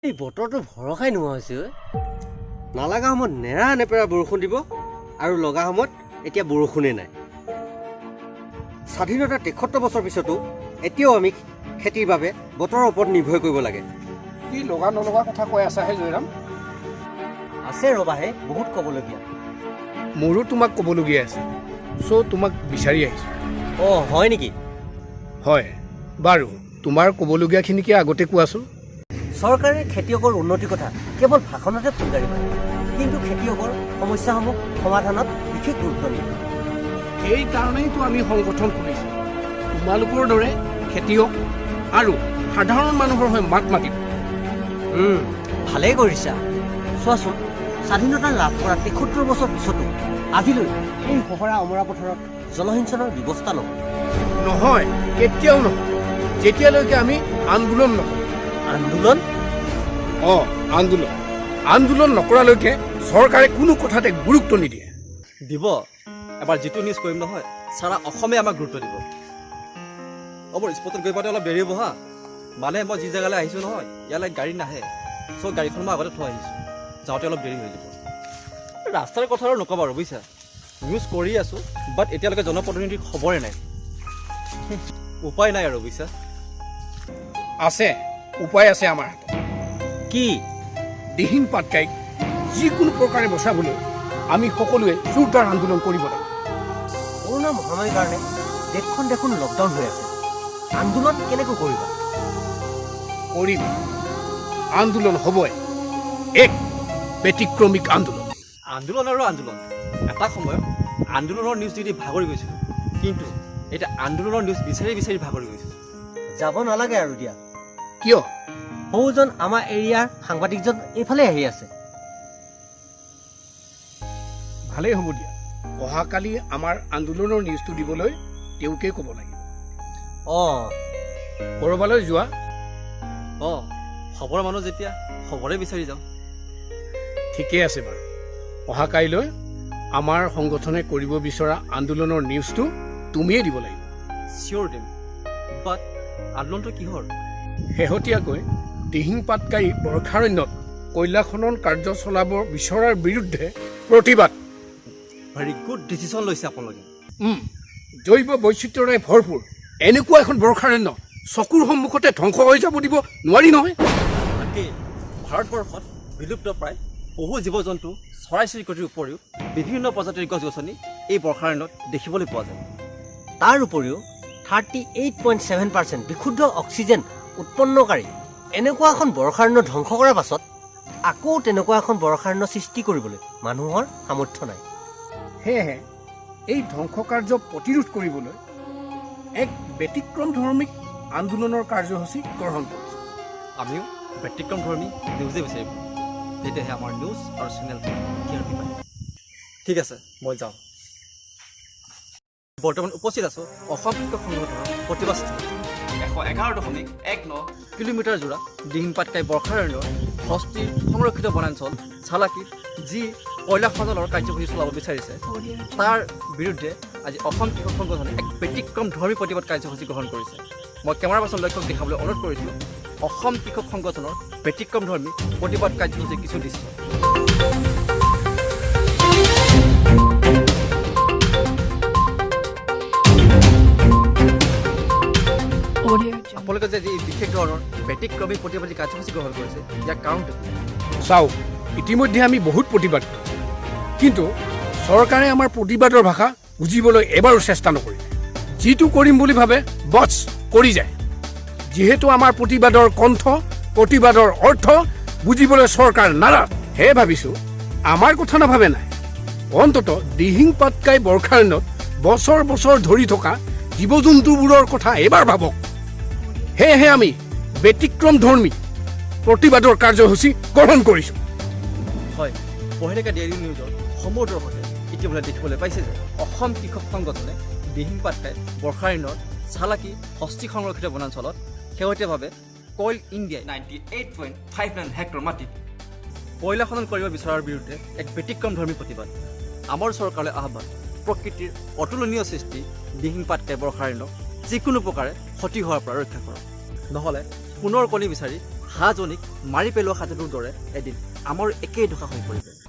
এই বতৰটো ভৰসাই নোহোৱা হৈছে ঐ। নালাগা সময়ত নেৰা নেপেৰা বৰষুণ দিব আৰু লগা সময়ত এতিয়া বৰষুণেই নাই। স্বাধীনতাৰ ৭৩ বছৰ পিছতো এতিয়াও আমি খেতিৰ বাবে বতৰৰ ওপৰত নিৰ্ভৰ কৰিব লাগে। কি লগা নলগা কথা কৈ আছাহে জয়ৰাম? আছে ৰবাহে বহুত ক'বলগীয়া। মোৰো তোমাক ক'বলগীয়া আছে, চ' তোমাক বিচাৰি আহিছোঁ। অঁ হয় নেকি? হয়, বাৰু তোমাৰ ক'বলগীয়াখিনিকে আগতে কোৱাচোন। চৰকাৰে খেতিয়কৰ উন্নতিৰ কথা কেৱল ভাষণতে ফুলকাৰি পায়, কিন্তু খেতিয়কৰ সমস্যাসমূহ সমাধানত বিশেষ গুৰুত্ব নিদিয়ে। এই কাৰণেইতো আমি সংগঠন খুলিছোঁ, তোমালোকৰ দৰে খেতিয়ক আৰু সাধাৰণ মানুহৰ হৈ মাত মাতিব। ভালেই কৰিছা। চোৱাচোন, স্বাধীনতা লাভ কৰা ৭৩ বছৰ পিছতো আজিলৈ এই সহৰা অমৰা পথাৰত জলসিঞ্চনৰ ব্যৱস্থা নহয়, কেতিয়াও নহয়, যেতিয়ালৈকে আমি আন্দোলন নকৰোঁ। আন্দোলন আন্দোলন নকৰালৈকে চৰকাৰে কোনো কথাতে গুৰুত্ব নিদিয়ে। দিব। এবাৰ যিটো নিউজ কৰিম নহয়, চাৰা অসমে আমাক গুৰুত্ব দিব। মোৰ স্পটত গৈ পাওঁতে অলপ দেৰি হ'ব হা। মানে মই যি জেগালৈ আহিছোঁ নহয়, ইয়ালৈ গাড়ী নাহে, চ' গাড়ীখন মই আগতে থৈ আহিছোঁ। যাওঁতে অলপ দেৰি হৈ যাব। ৰাস্তাৰ কথা আৰু নক'বা আৰু বুজিছা। নিউজ কৰি আছোঁ, বাট এতিয়ালৈকে জনপ্ৰতিনিধিৰ খবৰে নাই। উপায় নাই আৰু বুজিছা। আছে, উপায় আছে আমাৰ হাতত। কি? দিহিং পাটকাইক যিকোনো প্ৰকাৰে বচাবলৈ আমি সকলোৱে জোৰদাৰ আন্দোলন কৰিব লাগিব। কৰোণা মহামাৰীৰ কাৰণে দেশখন দেখোন লকডাউন হৈ আছে। আন্দোলন কেনেকৈ কৰিবা? কৰিম, আন্দোলন হ'বই, এক ব্যতিক্ৰমিক আন্দোলন। আন্দোলন আৰু আন্দোলন। এটা সময়ত আন্দোলনৰ নিউজ দি ভাগৰি গৈছিলোঁ, কিন্তু এতিয়া আন্দোলনৰ নিউজ বিচাৰি বিচাৰি ভাগৰি গৈছোঁ। যাব নালাগে আৰু দিয়া। কিয়? সৌজন আমাৰ এৰিয়াৰ সাংবাদিকজন এইফালে আহি আছে। ভালেই হ'ব দিয়া, অহাকালি আমাৰ আন্দোলনৰ নিউজটো দিবলৈ তেওঁকেই ক'ব লাগিব। অঁ ক'ৰবালৈ যোৱা? খবৰ মানুহ যেতিয়া খবৰে বিচাৰি যাওঁ। ঠিকেই আছে বাৰু, অহাকাইলৈ আমাৰ সংগঠনে কৰিব বিচৰা আন্দোলনৰ নিউজটো তুমিয়েই দিব লাগিব। চিয়'ৰ দিম, বাট আন্দোলনটো কিহৰ? শেহতীয়াকৈ দিহিং পাটকাই বৰ্ষাৰণ্যত কয়লা খনন কাৰ্য চলাব বিচৰাৰ বিৰুদ্ধে প্ৰতিবাদ। ভেৰি গুড ডিচিশ্যন লৈছে আপোনালোকে। জৈৱ বৈচিত্ৰ্যৰে ভৰপূৰ এনেকুৱা এখন বৰ্ষাৰণ্য চকুৰ সন্মুখতে ধ্বংস হৈ যাব দিব নোৱাৰি নহয়। তাকেই ভাৰতবৰ্ষত বিলুপ্ত প্ৰায় বহু জীৱ জন্তু, চৰাই চিৰিকটিৰ উপৰিও বিভিন্ন প্ৰজাতিৰ গছ গছনি এই বৰ্ষাৰণ্যত দেখিবলৈ পোৱা যায়। তাৰ উপৰিও 38.7% বিশুদ্ধ অক্সিজেন উৎপন্নকাৰী এনেকুৱা এখন বৰ্ষাৰণ্য ধ্বংস কৰাৰ পাছত আকৌ তেনেকুৱা এখন বৰ্ষাৰণ্য সৃষ্টি কৰিবলৈ মানুহৰ সামৰ্থ্য নাই। সেয়েহে এই ধ্বংস কাৰ্য প্ৰতিৰোধ কৰিবলৈ এক ব্যতিক্ৰমধৰ্মী আন্দোলনৰ কাৰ্যসূচী গ্ৰহণ কৰিছে। আমিও ব্যতিক্ৰমধৰ্মী নিউজে বিচাৰিব, তেতিয়াহে আমাৰ নিউজ আৰু চেনেলটো টিআৰপি পায়। ঠিক আছে, মই যাওঁ। বৰ্তমান উপস্থিত আছোঁ অসম শিক্ষক সংগঠনৰ প্ৰতিবাদস্থলীত। 111.19 কিলোমিটাৰ জোৰা দিহিং পাটকাই বৰ্ষাৰণ্যৰ ৬০টি সংৰক্ষিত বনাঞ্চল চালাকীত যি কয়লা খননৰ কাৰ্যসূচী চলাব বিচাৰিছে, তাৰ বিৰুদ্ধে আজি অসম কৃষক সংগঠনে এক ব্যতিক্ৰমধৰ্মী প্ৰতিবাদ কাৰ্যসূচী গ্ৰহণ কৰিছে। মই কেমেৰা পাৰ্চন লক্ষ্যক দেখাবলৈ অনুৰোধ কৰিছোঁ অসম কৃষক সংগঠনৰ ব্যতিক্ৰমধৰ্মী প্ৰতিবাদ কাৰ্যসূচীৰ কিছু দৃশ্য। আপোনালোকে যে এই বিশেষ ধৰণৰ ব্যতিক্ৰমী প্ৰতিবাদী কাৰ্যসূচী গ্ৰহণ কৰিছে, ইয়াৰ কাৰণটো কি? চাওক, ইতিমধ্যে আমি বহুত প্ৰতিবাদ কৰোঁ, কিন্তু চৰকাৰে আমাৰ প্ৰতিবাদৰ ভাষা বুজিবলৈ এবাৰো চেষ্টা নকৰে। যিটো কৰিম বুলি ভাবে বছ কৰি যায়। যিহেতু আমাৰ প্ৰতিবাদৰ কণ্ঠ, প্ৰতিবাদৰ অৰ্থ বুজিবলৈ চৰকাৰ নাৰাজ, সেয়ে ভাবিছোঁ আমাৰ কথা নাভাবে নাই, অন্তত দিহিং পাটকাই বৰ্ষাৰণ্যত বছৰ বছৰ ধৰি থকা জীৱ জন্তুবোৰৰ কথা এবাৰ ভাবক। সেয়েহে আমি ব্যতিক্ৰমধৰ্মী প্ৰতিবাদৰ কাৰ্যসূচী গ্ৰহণ কৰিছোঁ। হয়, পঢ়িলেকা ডেইলী নিউজৰ সমদৰ্শনে ইতিমধ্যে দেখিবলৈ পাইছে যে অসম কৃষক সংগঠনে দিহিং পাটকাই বৰ্ষাৰণ্যৰ চালাকী ৬০টি সংৰক্ষিত বনাঞ্চলত শেহতীয়াভাৱে কইল ইণ্ডিয়াই 98.59 হেক্টৰ মাটিত কয়লা খনন কৰিব বিচৰাৰ বিৰুদ্ধে এক ব্যতিক্ৰমধৰ্মী প্ৰতিবাদ। আমাৰ চৰকাৰলৈ আহ্বান, প্ৰকৃতিৰ অতুলনীয় সৃষ্টি দিহিং পাটকাই বৰ্ষাৰণ্যক যিকোনো প্ৰকাৰে ক্ষতি হোৱাৰ পৰা ৰক্ষা কৰক, নহ'লে পুনৰ কণী বিচাৰি হাঁহজনীক মাৰি পেলোৱা খাদ্যটোৰ দৰে এদিন আমাৰ একেই দশা হৈ পৰিব।